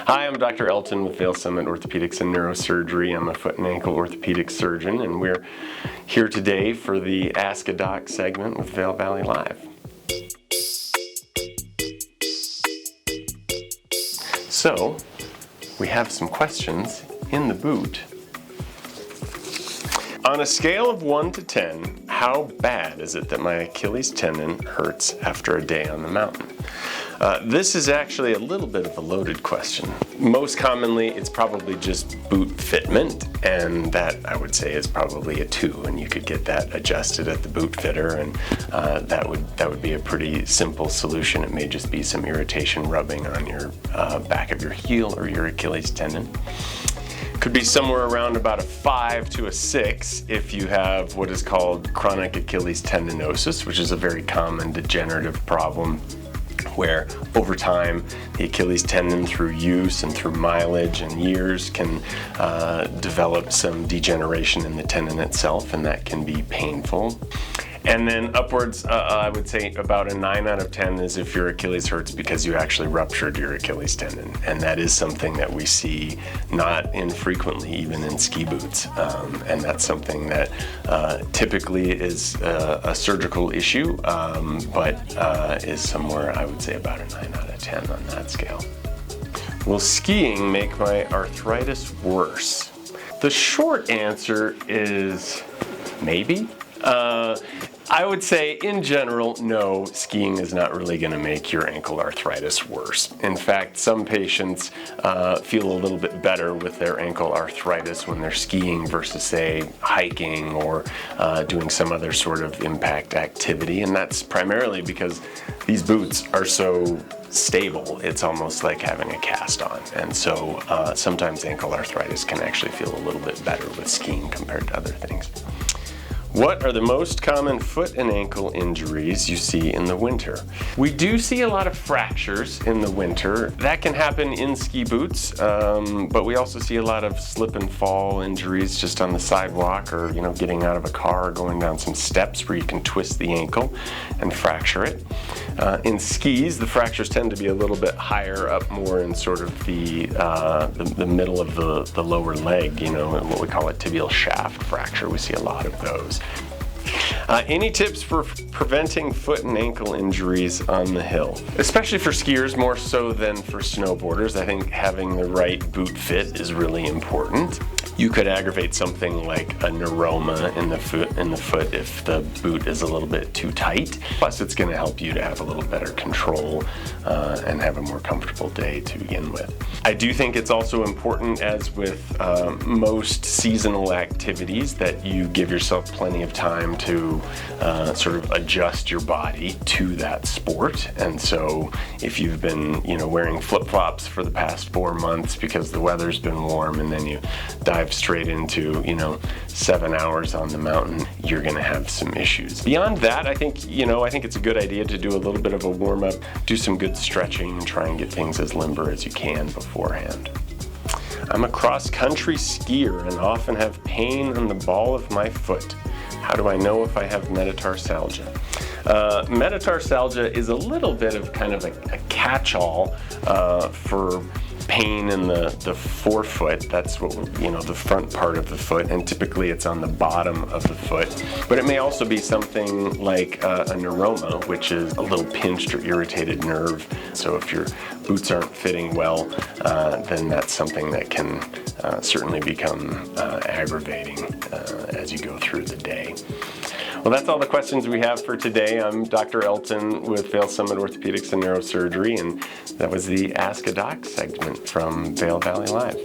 Hi, I'm Dr. Elton with Vail Summit Orthopedics and Neurosurgery. I'm a foot and ankle orthopedic surgeon, and we're here today for the Ask a Doc segment with Vail Valley Live. So, we have some questions in the boot. On a scale of 1 to 10, how bad is it that my Achilles tendon hurts after a day on the mountain? This is actually a little bit of a loaded question. Most commonly, it's probably just boot fitment, and that I would say is probably a 2, and you could get that adjusted at the boot fitter, and that would be a pretty simple solution. It may just be some irritation rubbing on your back of your heel or your Achilles tendon. Could be somewhere around about a 5 to a 6 if you have what is called chronic Achilles tendinosis, which is a very common degenerative problem where over time the Achilles tendon through use and through mileage and years can develop some degeneration in the tendon itself, and that can be painful. And then upwards, I would say about a 9 out of 10 is if your Achilles hurts because you actually ruptured your Achilles tendon. And that is something that we see not infrequently, even in ski boots. And that's something that typically is a surgical issue, but is somewhere, I would say, about a 9 out of 10 on that scale. Will skiing make my arthritis worse? The short answer is maybe. I would say, in general, no, skiing is not really going to make your ankle arthritis worse. In fact, some patients feel a little bit better with their ankle arthritis when they're skiing versus, say, hiking or doing some other sort of impact activity. And that's primarily because these boots are so stable. It's almost like having a cast on. And so sometimes ankle arthritis can actually feel a little bit better with skiing compared to other things. What are the most common foot and ankle injuries you see in the winter? We do see a lot of fractures in the winter. That can happen in ski boots, but we also see a lot of slip and fall injuries just on the sidewalk or, getting out of a car or going down some steps where you can twist the ankle and fracture it. In skis, the fractures tend to be a little bit higher up, more in sort of the middle of the lower leg, what we call a tibial shaft fracture. We see a lot of those. Any tips for preventing foot and ankle injuries on the hill? Especially for skiers, more so than for snowboarders. I think having the right boot fit is really important. You could aggravate something like a neuroma in the foot if the boot is a little bit too tight. Plus, it's going to help you to have a little better control and have a more comfortable day to begin with. I do think it's also important, as with most seasonal activities, that you give yourself plenty of time to sort of adjust your body to that sport. And so if you've been, wearing flip-flops for the past 4 months because the weather's been warm, and then you dive straight into, 7 hours on the mountain, you're going to have some issues. Beyond that, I think it's a good idea to do a little bit of a warm-up, do some good stretching, and try and get things as limber as you can beforehand. I'm a cross-country skier and often have pain on the ball of my foot. How do I know if I have metatarsalgia? Metatarsalgia is a little bit of kind of a catch-all for pain in the forefoot. That's what the front part of the foot, and typically it's on the bottom of the foot. But it may also be something like a neuroma, which is a little pinched or irritated nerve. So if your boots aren't fitting well, then that's something that can certainly become aggravating as you go through the day. Well, that's all the questions we have for today. I'm Dr. Elton with Vail Summit Orthopedics and Neurosurgery, and that was the Ask a Doc segment from Vail Valley Live.